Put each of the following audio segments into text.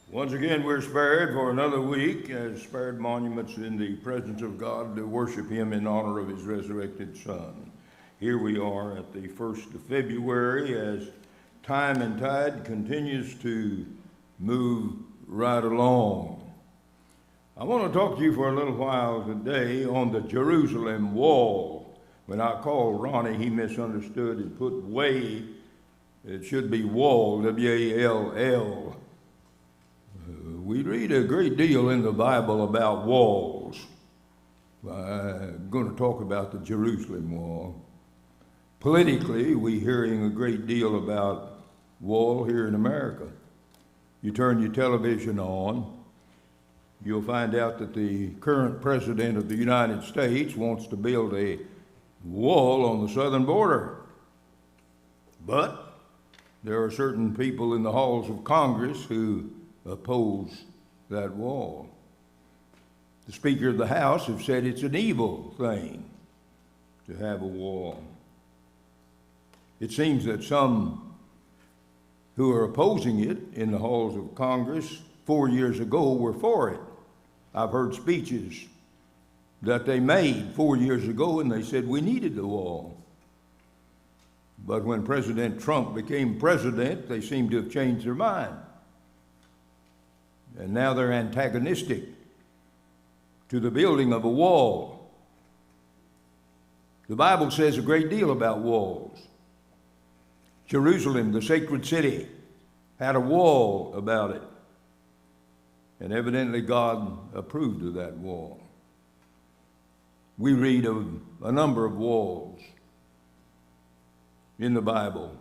Once again, we're spared for another week as spared monuments in the presence of God to worship Him in honor of His resurrected Son. Here we are at the 1st of February as time and tide continues to move right along. I want to talk to you for a little while today on the Jerusalem wall. When I called Ronnie, he misunderstood and put way. It should be wall, W-A-L-L. We read a great deal in the Bible about walls. I'm going to talk about the Jerusalem wall. Politically, we're hearing a great deal about wall here in America. You turn your television on, you'll find out that the current president of the United States wants to build a wall on the southern border. But there are certain people in the halls of Congress who oppose that wall. The Speaker of the House has said it's an evil thing to have a wall. It seems that some who are opposing it in the halls of Congress 4 years ago were for it. I've heard speeches that they made 4 years ago and they said we needed the wall. But when President Trump became president, they seem to have changed their mind. And now they're antagonistic to the building of a wall. The Bible says a great deal about walls. Jerusalem, the sacred city, had a wall about it. And evidently God approved of that wall. We read of a number of walls in the Bible.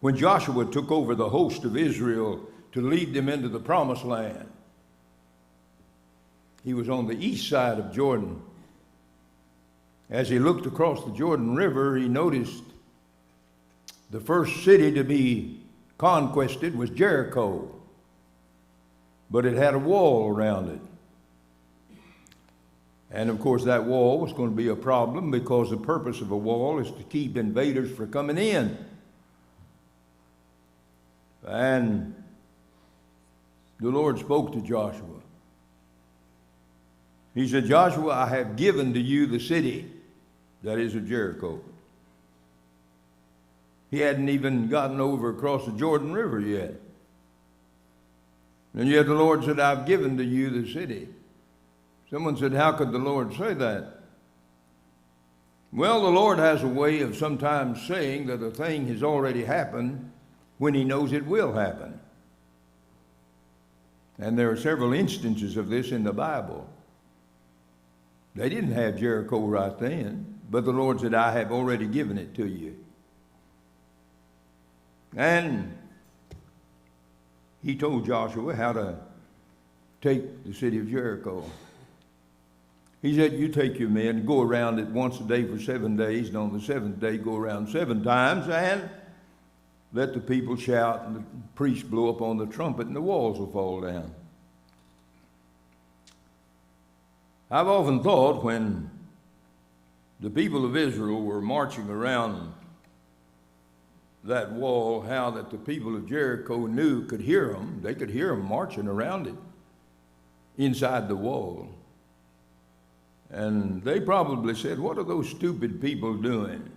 When Joshua took over the host of Israel to lead them into the promised land, he was on the east side of Jordan. As he looked across the Jordan River, he noticed the first city to be conquered was Jericho, but it had a wall around it. And of course that wall was going to be a problem because the purpose of a wall is to keep invaders from coming in. And the Lord spoke to Joshua. He said, Joshua, I have given to you the city that is of Jericho. He hadn't even gotten over across the Jordan River yet. And yet the Lord said, I've given to you the city. Someone said, how could the Lord say that? Well, the Lord has a way of sometimes saying that a thing has already happened when He knows it will happen. And there are several instances of this in the Bible. They didn't have Jericho right then, but the Lord said, I have already given it to you. And He told Joshua how to take the city of Jericho. He said, you take your men, go around it once a day for 7 days, and on the seventh day go around 7 times, and let the people shout, and the priests blow up on the trumpet, and the walls will fall down. I've often thought when the people of Israel were marching around that wall, how that the people of Jericho could hear them. They could hear them marching around it inside the wall. And they probably said, what are those stupid people doing?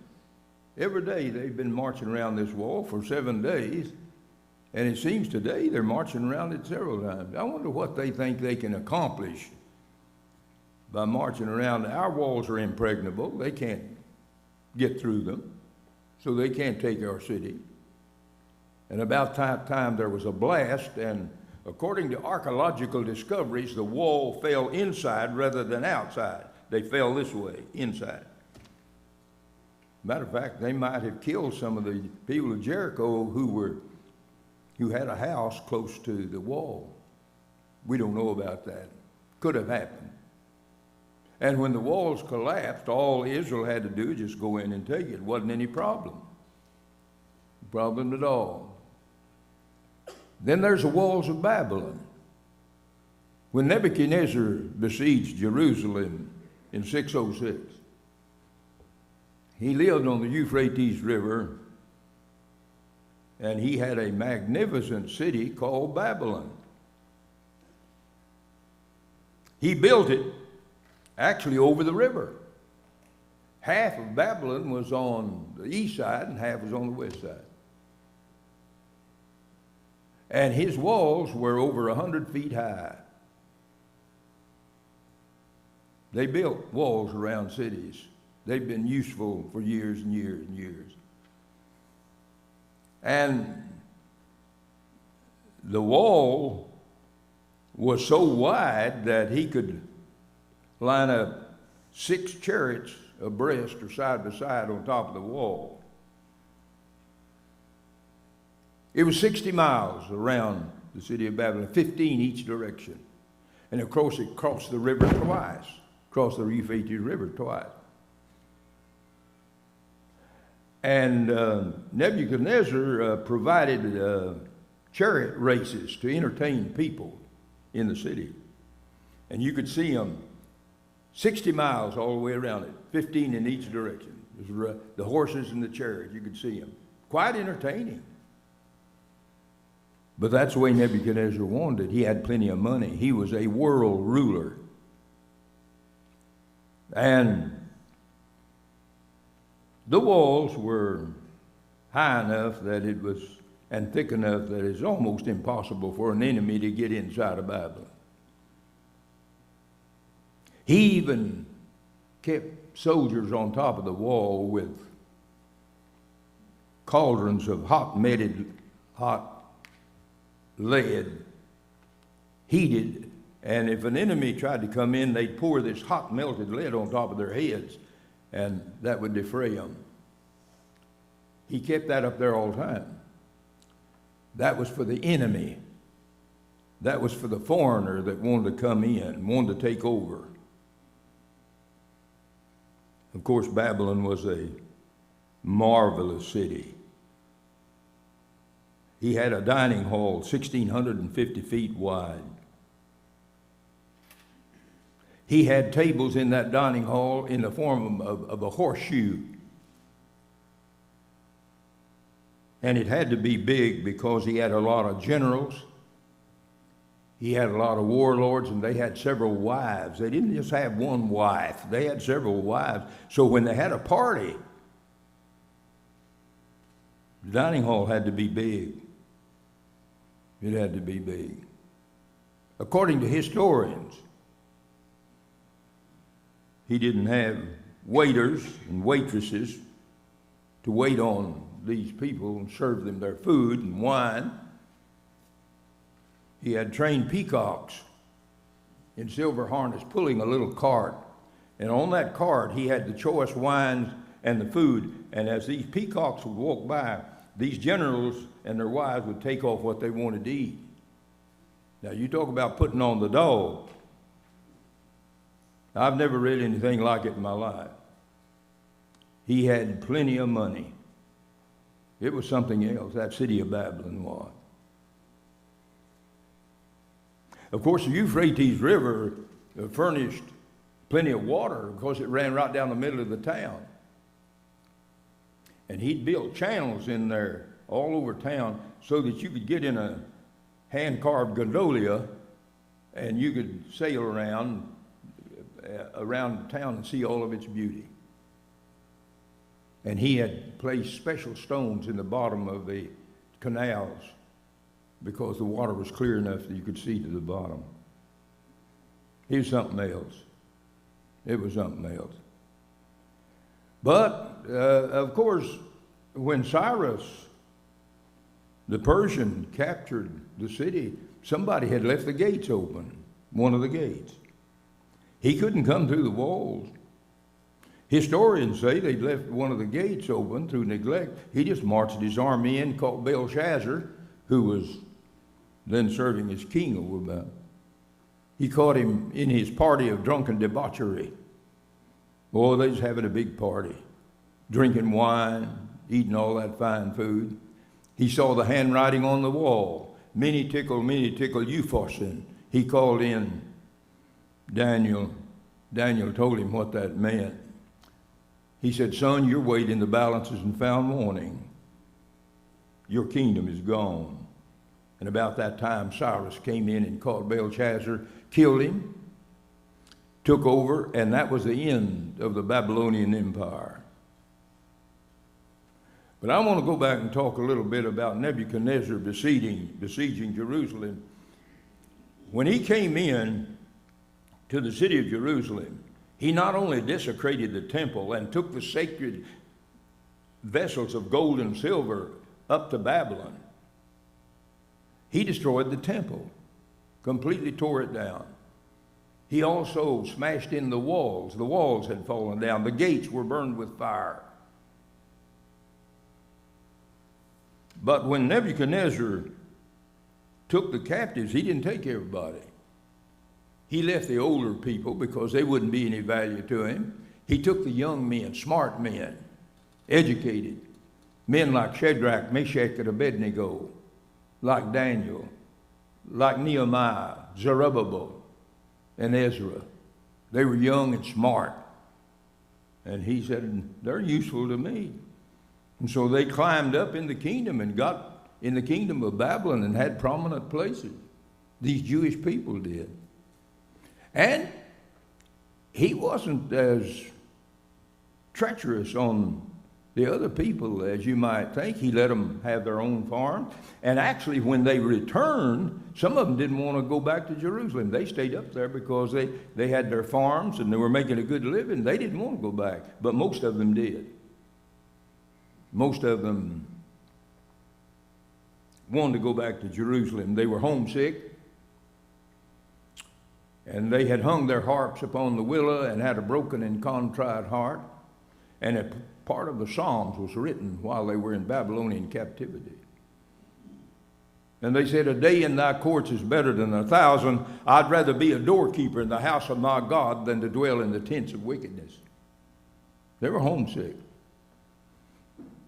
Every day they've been marching around this wall for 7 days, and it seems today they're marching around it several times. I wonder what they think they can accomplish by marching around. Our walls are impregnable. They can't get through them, so they can't take our city. And about that time there was a blast, and according to archaeological discoveries, the wall fell inside rather than outside. They fell this way, inside. Matter of fact, they might have killed some of the people of Jericho who had a house close to the wall. We don't know about that. Could have happened. And when the walls collapsed, all Israel had to do was just go in and take it. It wasn't any problem. Problem at all. Then there's the walls of Babylon. When Nebuchadnezzar besieged Jerusalem in 606, he lived on the Euphrates River and he had a magnificent city called Babylon. He built it actually over the river. Half of Babylon was on the east side and half was on the west side. And his walls were over 100 feet high. They built walls around cities. They've been useful for years and years and years. And the wall was so wide that he could line up 6 chariots abreast or side by side on top of the wall. It was 60 miles around the city of Babylon, 15 each direction. And of course it crossed the river twice, crossed the Euphrates River twice. And Nebuchadnezzar provided chariot races to entertain people in the city. And you could see them 60 miles all the way around it, 15 in each direction. The horses and the chariot, you could see them. Quite entertaining. But that's the way Nebuchadnezzar wanted it. He had plenty of money. He was a world ruler. And the walls were high enough that it was, and thick enough that it's almost impossible for an enemy to get inside of Babylon. He even kept soldiers on top of the wall with cauldrons of hot lead, heated, and if an enemy tried to come in, they'd pour this hot melted lead on top of their heads, and that would defray them. He kept that up there all the time. That was for the enemy. That was for the foreigner that wanted to come in, wanted to take over. Of course, Babylon was a marvelous city. He had a dining hall 1,650 feet wide. He had tables in that dining hall in the form of a horseshoe. And it had to be big because he had a lot of generals. He had a lot of warlords, and they had several wives. They didn't just have one wife. They had several wives. So when they had a party, the dining hall had to be big. It had to be big. According to historians, he didn't have waiters and waitresses to wait on these people and serve them their food and wine. He had trained peacocks in silver harness pulling a little cart. And on that cart, he had the choice wines and the food. And as these peacocks would walk by, these generals and their wives would take off what they wanted to eat. Now, you talk about putting on the dog. I've never read anything like it in my life. He had plenty of money. It was something else, that city of Babylon was. Of course, the Euphrates River furnished plenty of water because it ran right down the middle of the town. And he'd built channels in there all over town so that you could get in a hand-carved gondola and you could sail around town and see all of its beauty. And he had placed special stones in the bottom of the canals because the water was clear enough that you could see to the bottom. It was something else. It was something else. But, of course, when Cyrus, the Persian, captured the city, somebody had left the gates open, one of the gates. He couldn't come through the walls. Historians say they'd left one of the gates open through neglect. He just marched his army in, caught Belshazzar, who was then serving as king over them. He caught him in his party of drunken debauchery. Boy, they was having a big party, drinking wine, eating all that fine food. He saw the handwriting on the wall. Many tickle, Upharsin. He called in Daniel. Daniel told him what that meant. He said, son, you're weighed in the balances and found wanting. your kingdom is gone. And about that time, Cyrus came in and caught Belshazzar, killed him, took over, and that was the end of the Babylonian Empire. But I want to go back and talk a little bit about Nebuchadnezzar besieging Jerusalem. When he came in to the city of Jerusalem, he not only desecrated the temple and took the sacred vessels of gold and silver up to Babylon, he destroyed the temple, completely tore it down. He also smashed in the walls. The walls had fallen down. The gates were burned with fire. But when Nebuchadnezzar took the captives, he didn't take everybody. He left the older people because they wouldn't be any value to him. He took the young men, smart men, educated, men like Shadrach, Meshach, and Abednego, like Daniel, like Nehemiah, Zerubbabel, and Ezra. They were young and smart. And he said, they're useful to me. And so they climbed up in the kingdom and got in the kingdom of Babylon and had prominent places. These Jewish people did. And he wasn't as treacherous on the other people as you might think. He let them have their own farms. And actually, when they returned, some of them didn't want to go back to Jerusalem. They stayed up there because they had their farms and they were making a good living. They didn't want to go back, but most of them did. Most of them wanted to go back to Jerusalem. They were homesick, and they had hung their harps upon the willow and had a broken and contrite heart. And a part of the Psalms was written while they were in Babylonian captivity. And they said, a day in thy courts is better than 1,000. I'd rather be a doorkeeper in the house of my God than to dwell in the tents of wickedness. They were homesick.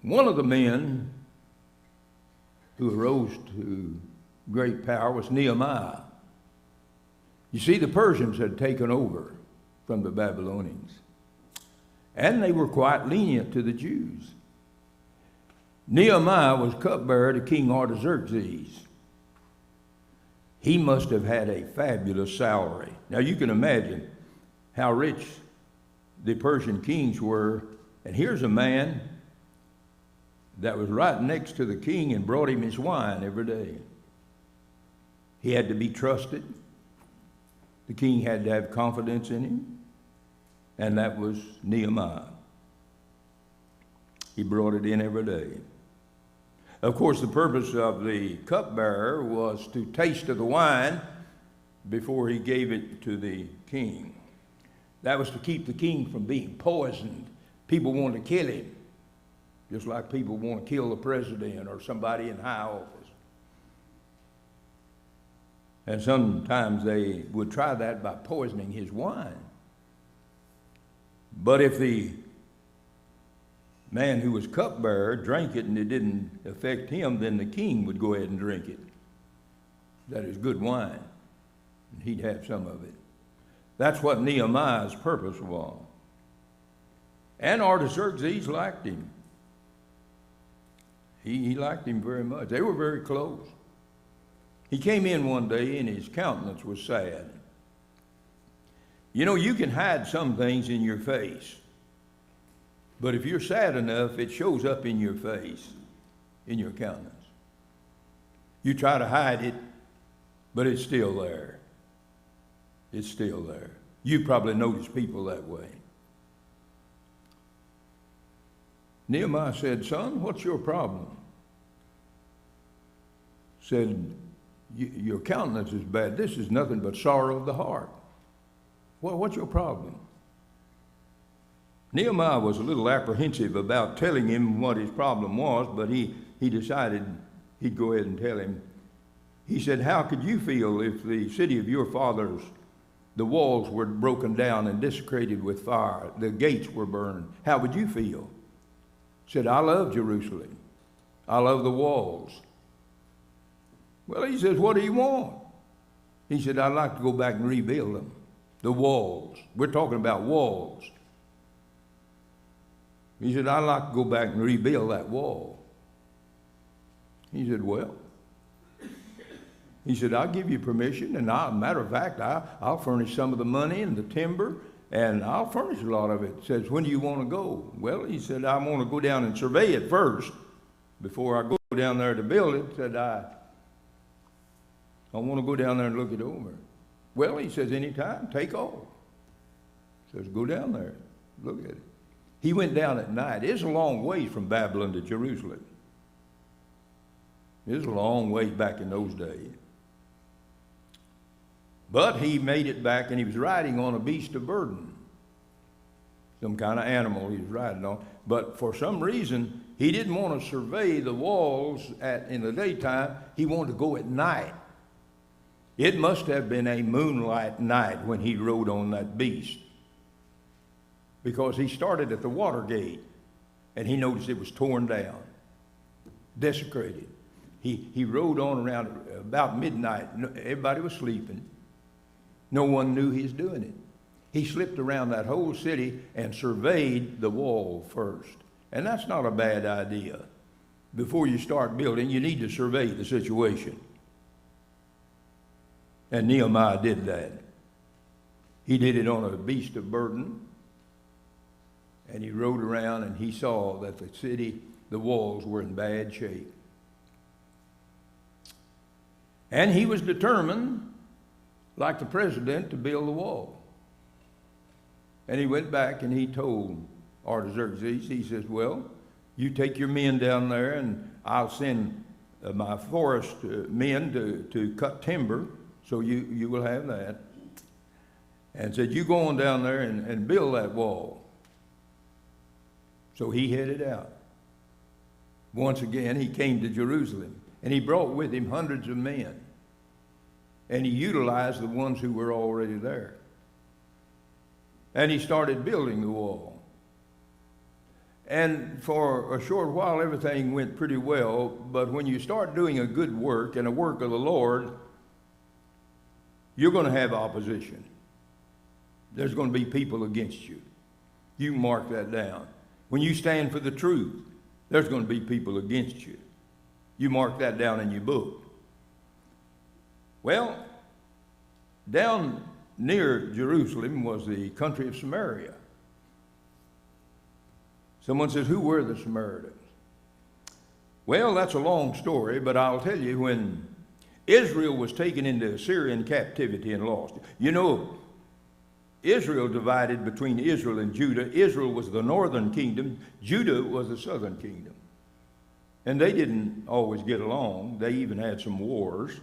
One of the men who arose to great power was Nehemiah. You see, the Persians had taken over from the Babylonians, and they were quite lenient to the Jews. Nehemiah was cupbearer to King Artaxerxes. He must have had a fabulous salary. Now you can imagine how rich the Persian kings were, and here's a man that was right next to the king and brought him his wine every day. He had to be trusted. The king had to have confidence in him, and that was Nehemiah. He brought it in every day. Of course, the purpose of the cupbearer was to taste of the wine before he gave it to the king. That was to keep the king from being poisoned. People wanted to kill him, just like people want to kill the president or somebody in high office. And sometimes they would try that by poisoning his wine. But if the man who was cupbearer drank it and it didn't affect him, then the king would go ahead and drink it. That is good wine, and he'd have some of it. That's what Nehemiah's purpose was. And Artaxerxes liked him. He liked him very much. They were very close. He came in one day and his countenance was sad. You know, you can hide some things in your face, but if you're sad enough, it shows up in your face, in your countenance. You try to hide it, but it's still there. It's still there. You probably notice people that way. Nehemiah said, son, what's your problem? Said, your countenance is bad. This is nothing but sorrow of the heart. Well, what's your problem? Nehemiah was a little apprehensive about telling him what his problem was, but he decided he'd go ahead and tell him. He said, how could you feel if the city of your fathers, the walls were broken down and desecrated with fire, the gates were burned? How would you feel? He said, I love Jerusalem. I love the walls. Well, he says, what do you want? He said, I'd like to go back and rebuild them, the walls. We're talking about walls. He said, I'd like to go back and rebuild that wall. He said, well, he said, I'll give you permission, and matter of fact, I'll furnish some of the money and the timber, and I'll furnish a lot of it. He says, when do you want to go? Well, he said, I want to go down and survey it first before I go down there to build it. He said, I want to go down there and look it over. Well, he says, anytime, take off. He says, go down there, look at it. He went down at night. It's a long ways from Babylon to Jerusalem. It's a long ways back in those days. But he made it back, and he was riding on a beast of burden. Some kind of animal he was riding on. But for some reason, he didn't want to survey the walls in the daytime. He wanted to go at night. It must have been a moonlight night when he rode on that beast, because he started at the water gate, and he noticed it was torn down, desecrated. He rode on around about midnight. Everybody was sleeping. No one knew he was doing it. He slipped around that whole city and surveyed the wall first. And that's not a bad idea. Before you start building, you need to survey the situation. And Nehemiah did that. He did it on a beast of burden. And he rode around, and he saw that the city, the walls were in bad shape. And he was determined, like the president, to build the wall. And he went back and he told Artaxerxes, he says, well, you take your men down there, and I'll send my forest men to cut timber, so you will have that. And said, you go on down there and build that wall. So he headed out. Once again, he came to Jerusalem, and he brought with him hundreds of men. And he utilized the ones who were already there. And he started building the wall. And for a short while, everything went pretty well. But when you start doing a good work and a work of the Lord, you're going to have opposition. There's going to be people against you. You can mark that down. When you stand for the truth, there's going to be people against you. You mark that down in your book. Well, down near Jerusalem was the country of Samaria. Someone says, who were the Samaritans? Well, that's a long story, but I'll tell you, when Israel was taken into Assyrian captivity and lost, you know, Israel divided between Israel and Judah. Israel was the northern kingdom. Judah was the southern kingdom. And they didn't always get along. They even had some wars.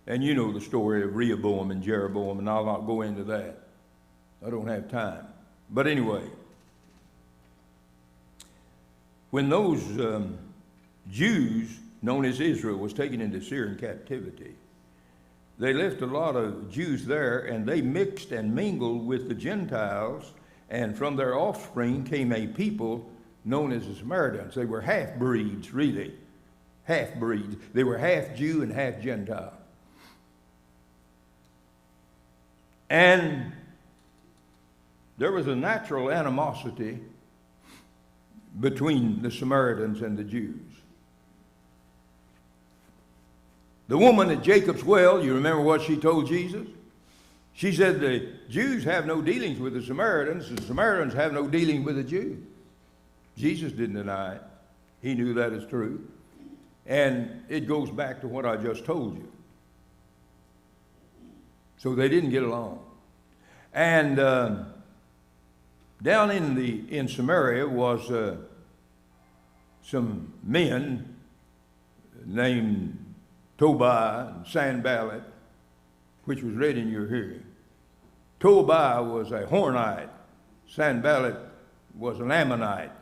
And you know the story of Rehoboam and Jeroboam, and I'll not go into that. I don't have time. But anyway, when those Jews, known as Israel, was taken into Syrian captivity, they left a lot of Jews there, and they mixed and mingled with the Gentiles, and from their offspring came a people known as the Samaritans. They were half-breeds, really. Half-breeds. They were half Jew and half Gentile. And there was a natural animosity between the Samaritans and the Jews. The woman at Jacob's well, you remember what she told Jesus? She said the Jews have no dealings with the Samaritans have no dealing with the Jews. Jesus didn't deny it. He knew that is true. And it goes back to what I just told you. So they didn't get along. And down in Samaria was some men named Tobiah and Sanballat, which was read in your hearing. Tobiah was a Hornite. Sanballat was an Ammonite.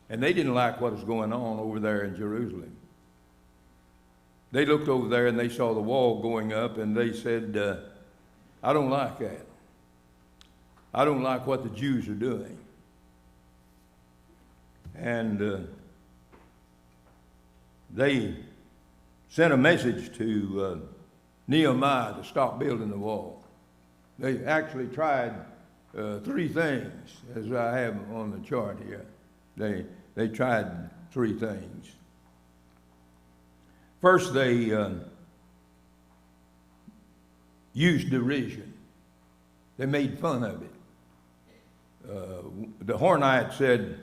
And they didn't like what was going on over there in Jerusalem. They looked over there and they saw the wall going up, and they said, I don't like that. I don't like what the Jews are doing. And they sent a message to Nehemiah to stop building the wall. They actually tried 3 things, as I have on the chart here. They tried 3 things. First, they used derision. They made fun of it. The Hornite said,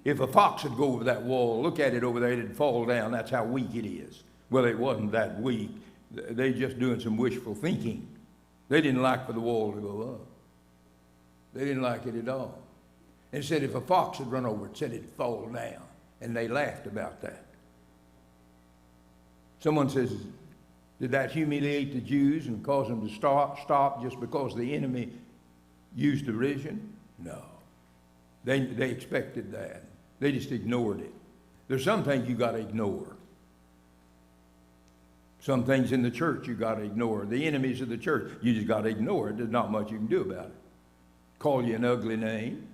if a fox would go over that wall, look at it over there, it'd fall down. That's how weak it is. Well, it wasn't that weak. They just doing some wishful thinking. They didn't like for the wall to go up. They didn't like it at all. And said if a fox had run over it, said it'd fall down. And they laughed about that. Someone says, did that humiliate the Jews and cause them to stop just because the enemy used derision? No. They expected that. They just ignored it. There's some things you got to ignore. Some things in the church you got to ignore. The enemies of the church, you just got to ignore it. There's not much you can do about it. Call you an ugly name.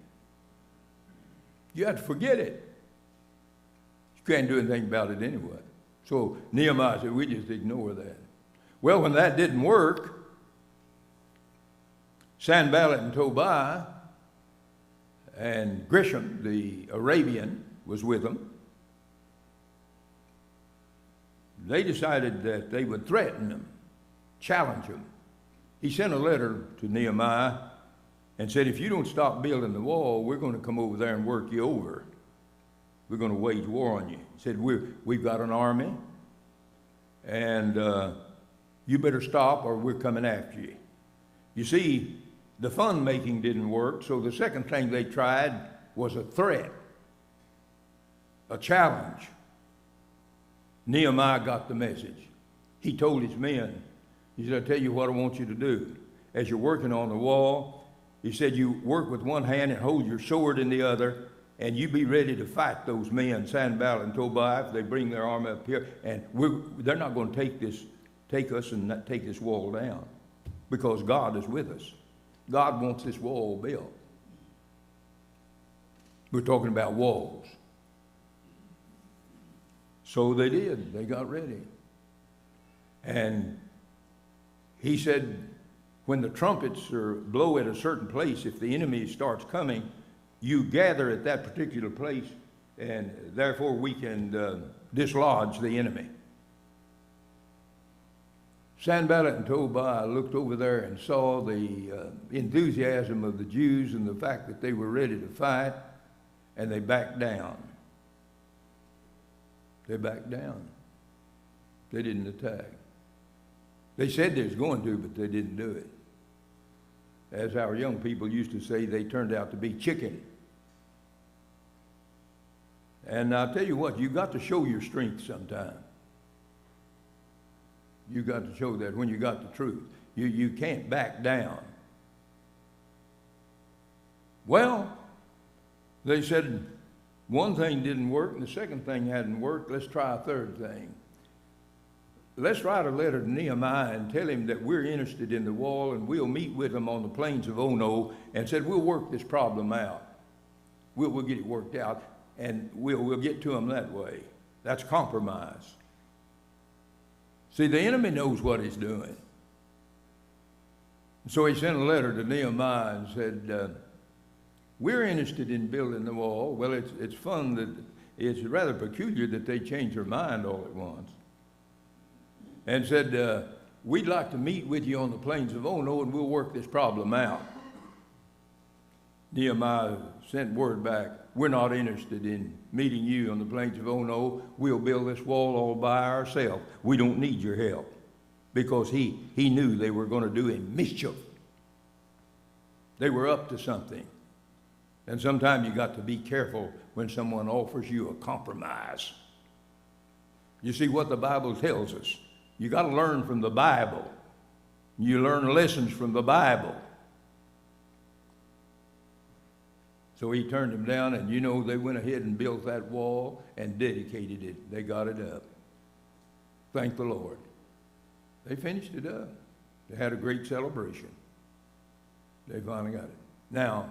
You have to forget it. You can't do anything about it anyway. So Nehemiah said, we just ignore that. Well, when that didn't work, Sanballat and Tobiah and Geshem, the Arabian, was with them. They decided that they would threaten them, challenge them. He sent a letter to Nehemiah and said, if you don't stop building the wall, we're going to come over there and work you over. We're going to wage war on you. He said, we've got an army, and you better stop or we're coming after you. You see, the fun making didn't work, so the second thing they tried was a threat, a challenge. Nehemiah got the message. He told his men, he said, I tell you what I want you to do. As you're working on the wall, he said, you work with one hand and hold your sword in the other, and you be ready to fight those men, Sanballat and Tobiah, if they bring their army up here, and they're not going to take us and not take this wall down, because God is with us. God wants this wall built. We're talking about walls. So they did. They got ready. And he said, when the trumpets blow at a certain place, if the enemy starts coming, you gather at that particular place, and therefore we can dislodge the enemy. Sanballat and Tobiah looked over there and saw the enthusiasm of the Jews and the fact that they were ready to fight, and they backed down. They backed down. They didn't attack. They said they was going to, but they didn't do it. As our young people used to say, they turned out to be chicken. And I'll tell you what, you got to show your strength sometime. You got to show that when you got the truth. You can't back down. Well, they said one thing didn't work and the second thing hadn't worked. Let's try a third thing. Let's write a letter to Nehemiah and tell him that we're interested in the wall, and we'll meet with him on the plains of Ono, and said we'll work this problem out. We'll get it worked out, and we'll get to him that way. That's compromise. See, the enemy knows what he's doing. So he sent a letter to Nehemiah and said, we're interested in building the wall. Well, it's fun that it's rather peculiar that they change their mind all at once. And said, we'd like to meet with you on the plains of Ono, and we'll work this problem out. Nehemiah sent word back, we're not interested in meeting you on the plains of Ono. We'll build this wall all by ourselves. We don't need your help. Because he knew they were going to do him mischief. They were up to something. And sometimes you got to be careful when someone offers you a compromise. You see what the Bible tells us. You got to learn from the Bible. You learn lessons from the Bible. So he turned them down, and they went ahead and built that wall and dedicated it. They got it up. Thank the Lord. They finished it up. They had a great celebration. They finally got it. Now,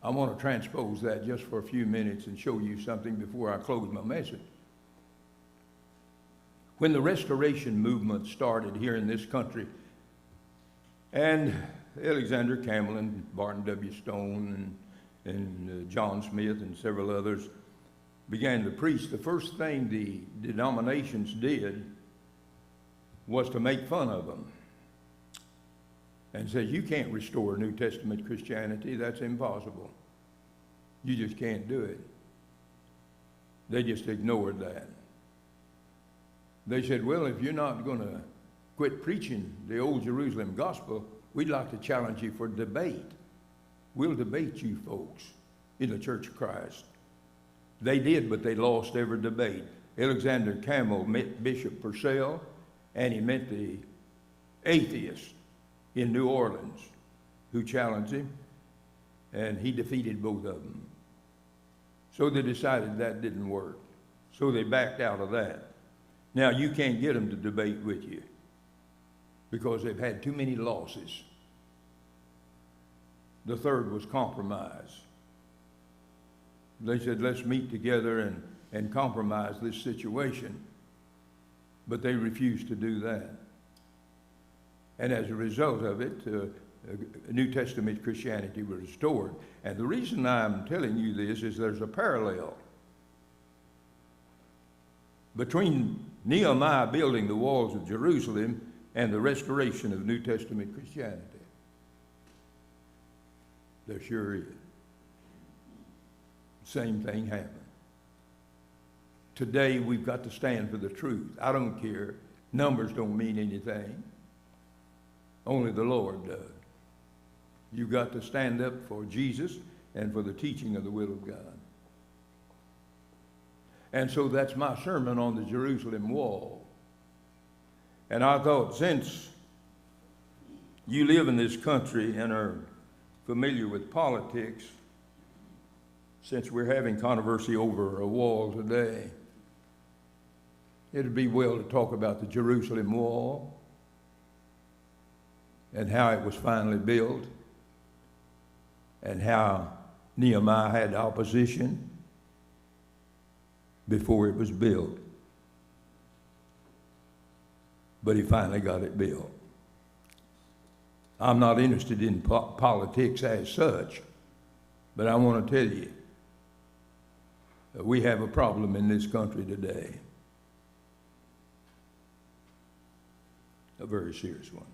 I want to transpose that just for a few minutes and show you something before I close my message. When the Restoration movement started here in this country, and Alexander Campbell and Barton W. Stone and John Smith and several others, began to preach, the first thing the denominations did was to make fun of them and said, you can't restore New Testament Christianity. That's impossible. You just can't do it. They just ignored that. They said, well, if you're not going to quit preaching the old Jerusalem gospel, we'd like to challenge you for debate. We'll debate you folks in the Church of Christ. They did, but they lost every debate. Alexander Campbell met Bishop Purcell, and he met the atheist in New Orleans who challenged him, and he defeated both of them. So they decided that didn't work. So they backed out of that. Now, you can't get them to debate with you because they've had too many losses. The third was compromise. They said, let's meet together and compromise this situation. But they refused to do that. And as a result of it, New Testament Christianity was restored. And the reason I'm telling you this is there's a parallel between Nehemiah building the walls of Jerusalem and the restoration of New Testament Christianity. There sure is. Same thing happened. Today we've got to stand for the truth. I don't care. Numbers don't mean anything. Only the Lord does. You've got to stand up for Jesus and for the teaching of the will of God. And so that's my sermon on the Jerusalem wall. And I thought, since you live in this country and are familiar with politics, since we're having controversy over a wall today, it'd be well to talk about the Jerusalem wall and how it was finally built and how Nehemiah had opposition before it was built. But he finally got it built. I'm not interested in politics as such, but I want to tell you that we have a problem in this country today, a very serious one.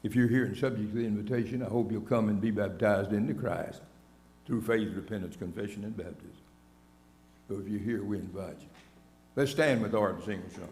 If you're here and subject to the invitation, I hope you'll come and be baptized into Christ through faith, repentance, confession, and baptism. So if you're here, we invite you. Let's stand with art and sing a song.